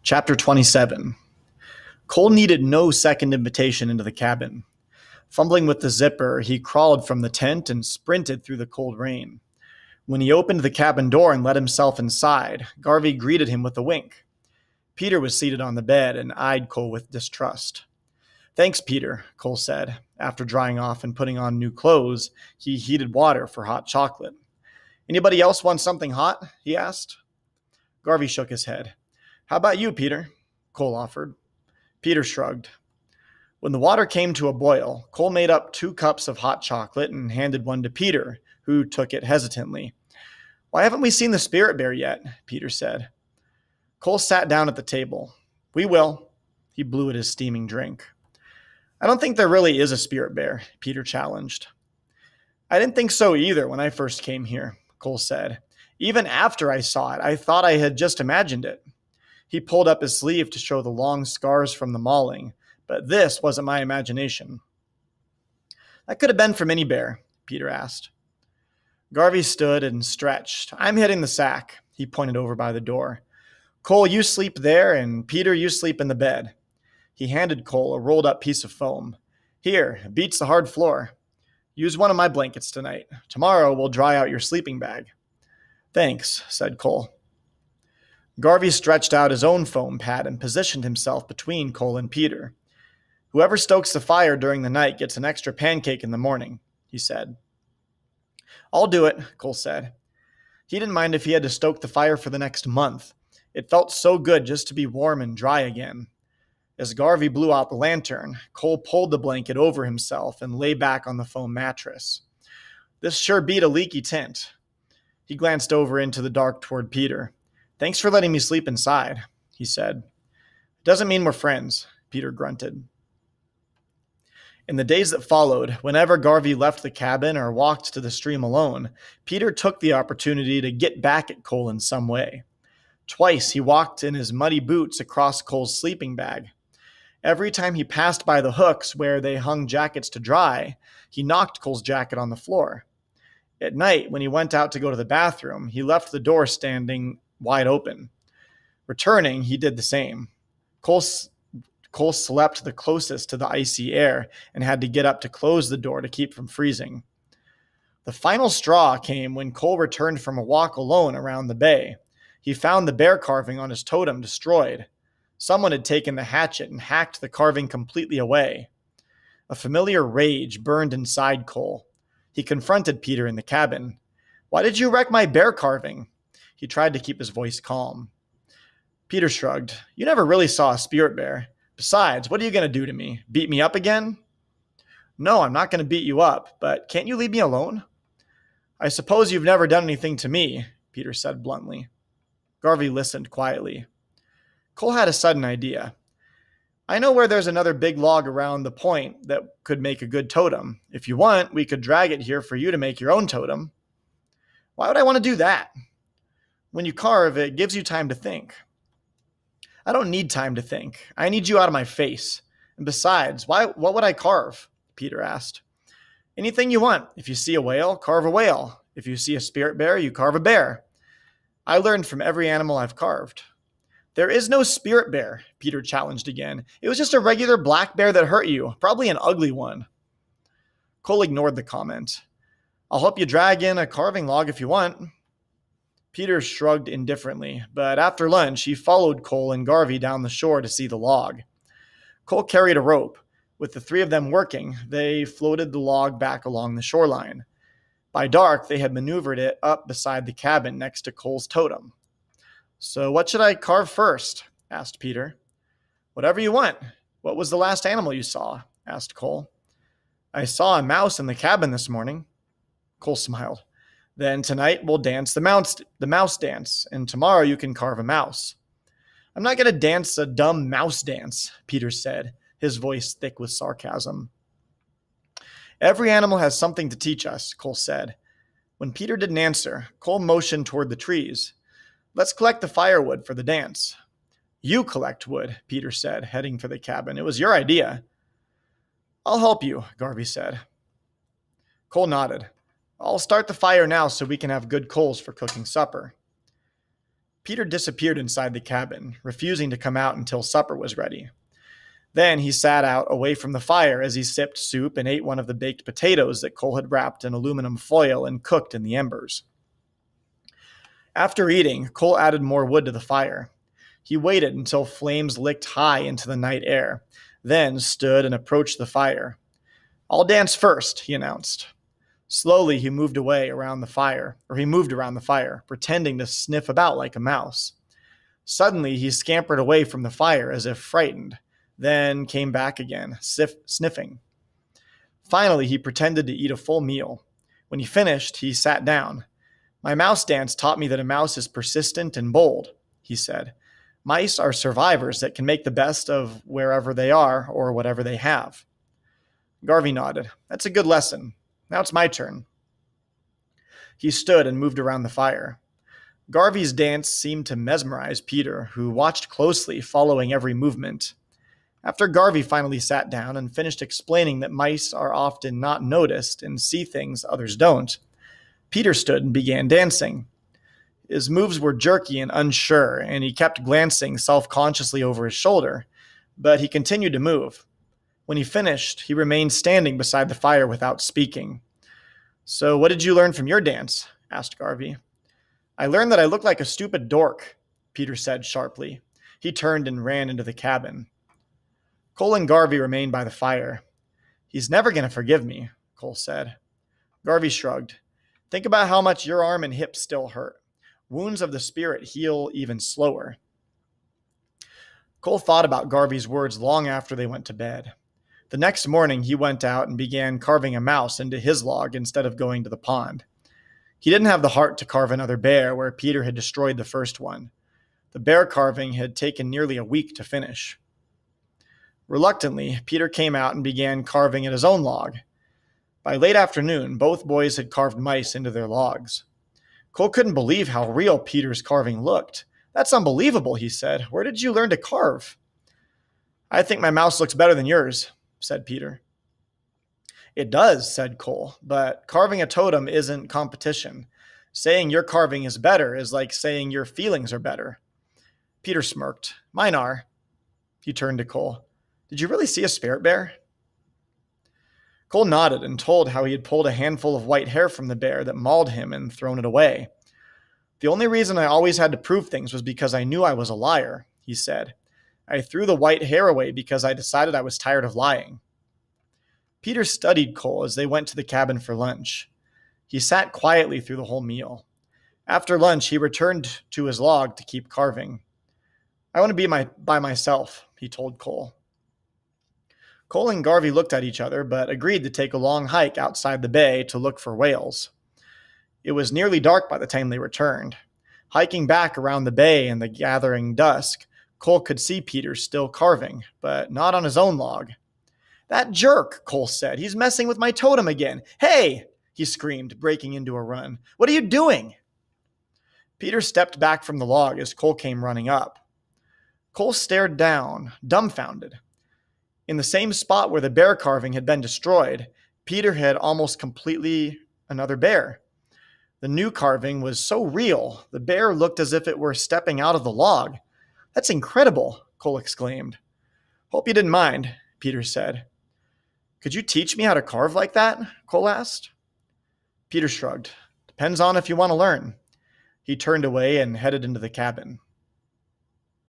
Chapter 27. Cole needed no second invitation into the cabin. Fumbling with the zipper, he crawled from the tent and sprinted through the cold rain. When he opened the cabin door and let himself inside, Garvey greeted him with a wink. Peter was seated on the bed and eyed Cole with distrust. "Thanks, Peter," Cole said. After drying off and putting on new clothes, he heated water for hot chocolate. "Anybody else want something hot?" he asked. Garvey shook his head. "How about you, Peter?" Cole offered. Peter shrugged. When the water came to a boil, Cole made up 2 cups of hot chocolate and handed one to Peter, who took it hesitantly. "Why haven't we seen the spirit bear yet?" Peter said. Cole sat down at the table. "We will." He blew at his steaming drink. "I don't think there really is a spirit bear," Peter challenged. "I didn't think so either when I first came here," Cole said. "Even after I saw it, I thought I had just imagined it." He pulled up his sleeve to show the long scars from the mauling, but this wasn't my imagination. "That could have been from any bear," Peter asked. Garvey stood and stretched. "I'm hitting the sack," he pointed over by the door. "Cole, you sleep there, and Peter, you sleep in the bed." He handed Cole a rolled up piece of foam. "Here, it beats the hard floor. Use one of my blankets tonight. Tomorrow we'll dry out your sleeping bag." "Thanks," said Cole. Garvey stretched out his own foam pad and positioned himself between Cole and Peter. "Whoever stokes the fire during the night gets an extra pancake in the morning," he said. "I'll do it," Cole said. He didn't mind if he had to stoke the fire for the next month. It felt so good just to be warm and dry again. As Garvey blew out the lantern, Cole pulled the blanket over himself and lay back on the foam mattress. "This sure beat a leaky tent." He glanced over into the dark toward Peter. "Thanks for letting me sleep inside," he said. "Doesn't mean we're friends," Peter grunted. In the days that followed, whenever Garvey left the cabin or walked to the stream alone, Peter took the opportunity to get back at Cole in some way. Twice he walked in his muddy boots across Cole's sleeping bag. Every time he passed by the hooks where they hung jackets to dry, he knocked Cole's jacket on the floor. At night, when he went out to go to the bathroom, he left the door standing wide open. Returning, he did the same. Cole slept the closest to the icy air and had to get up to close the door to keep from freezing. The final straw came when Cole returned from a walk alone around the bay. He found the bear carving on his totem destroyed. Someone had taken the hatchet and hacked the carving completely away. A familiar rage burned inside Cole. He confronted Peter in the cabin. "Why did you wreck my bear carving?" He tried to keep his voice calm. Peter shrugged. "You never really saw a spirit bear. Besides, what are you going to do to me? Beat me up again?" "No, I'm not going to beat you up, but can't you leave me alone?" "I suppose you've never done anything to me," Peter said bluntly. Garvey listened quietly. Cole had a sudden idea. "I know where there's another big log around the point that could make a good totem. If you want, we could drag it here for you to make your own totem." "Why would I want to do that?" "When you carve, it gives you time to think." "I don't need time to think. I need you out of my face. And besides, what would I carve?" Peter asked. "Anything you want. If you see a whale, carve a whale. If you see a spirit bear, you carve a bear. I learned from every animal I've carved." "There is no spirit bear," Peter challenged again. "It was just a regular black bear that hurt you, probably an ugly one." Cole ignored the comment. "I'll help you drag in a carving log if you want." Peter shrugged indifferently, but after lunch, he followed Cole and Garvey down the shore to see the log. Cole carried a rope. With the 3 of them working, they floated the log back along the shoreline. By dark, they had maneuvered it up beside the cabin next to Cole's totem. "So what should I carve first?" asked Peter. "Whatever you want. What was the last animal you saw?" asked Cole. "I saw a mouse in the cabin this morning." Cole smiled. "Then tonight we'll dance the mouse dance, and tomorrow you can carve a mouse." "I'm not going to dance a dumb mouse dance," Peter said, his voice thick with sarcasm. "Every animal has something to teach us," Cole said. When Peter didn't answer, Cole motioned toward the trees. "Let's collect the firewood for the dance." "You collect wood," Peter said, heading for the cabin. "It was your idea." "I'll help you," Garvey said. Cole nodded. "I'll start the fire now so we can have good coals for cooking supper." Peter disappeared inside the cabin, refusing to come out until supper was ready. Then he sat out away from the fire as he sipped soup and ate one of the baked potatoes that Cole had wrapped in aluminum foil and cooked in the embers. After eating, Cole added more wood to the fire. He waited until flames licked high into the night air, then stood and approached the fire. "I'll dance first," he announced. Slowly, he moved around the fire, pretending to sniff about like a mouse. Suddenly, he scampered away from the fire as if frightened, then came back again, sniffing. Finally, he pretended to eat a full meal. When he finished, he sat down. "My mouse dance taught me that a mouse is persistent and bold," he said. "Mice are survivors that can make the best of wherever they are or whatever they have." Garvey nodded. "That's a good lesson. Now it's my turn." He stood and moved around the fire. Garvey's dance seemed to mesmerize Peter, who watched closely, following every movement. After Garvey finally sat down and finished explaining that mice are often not noticed and see things others don't, Peter stood and began dancing. His moves were jerky and unsure, and he kept glancing self-consciously over his shoulder, but he continued to move. When he finished, he remained standing beside the fire without speaking. "So what did you learn from your dance?" asked Garvey. "I learned that I look like a stupid dork," Peter said sharply. He turned and ran into the cabin. Cole and Garvey remained by the fire. "He's never going to forgive me," Cole said. Garvey shrugged. "Think about how much your arm and hip still hurt. Wounds of the spirit heal even slower." Cole thought about Garvey's words long after they went to bed. The next morning, he went out and began carving a mouse into his log instead of going to the pond. He didn't have the heart to carve another bear where Peter had destroyed the first one. The bear carving had taken nearly a week to finish. Reluctantly, Peter came out and began carving at his own log. By late afternoon, both boys had carved mice into their logs. Cole couldn't believe how real Peter's carving looked. "That's unbelievable," he said. "Where did you learn to carve?" "I think my mouse looks better than yours," said Peter. "It does," said Cole, "but carving a totem isn't competition. Saying your carving is better is like saying your feelings are better." Peter smirked. "Mine are." He turned to Cole. "Did you really see a spirit bear?" Cole nodded and told how he had pulled a handful of white hair from the bear that mauled him and thrown it away. "The only reason I always had to prove things was because I knew I was a liar," he said. "I threw the white hair away because I decided I was tired of lying." Peter studied Cole as they went to the cabin for lunch. He sat quietly through the whole meal. After lunch, he returned to his log to keep carving. "I want to be by myself," he told Cole. Cole and Garvey looked at each other, but agreed to take a long hike outside the bay to look for whales. It was nearly dark by the time they returned. Hiking back around the bay in the gathering dusk, Cole could see Peter still carving, but not on his own log. "That jerk," Cole said. "He's messing with my totem again. Hey!" he screamed, breaking into a run. "What are you doing?" Peter stepped back from the log as Cole came running up. Cole stared down, dumbfounded. In the same spot where the bear carving had been destroyed, Peter had almost completely another bear. The new carving was so real, the bear looked as if it were stepping out of the log. "That's incredible," Cole exclaimed. "Hope you didn't mind," Peter said. "Could you teach me how to carve like that?" Cole asked. Peter shrugged. "Depends on if you want to learn." He turned away and headed into the cabin.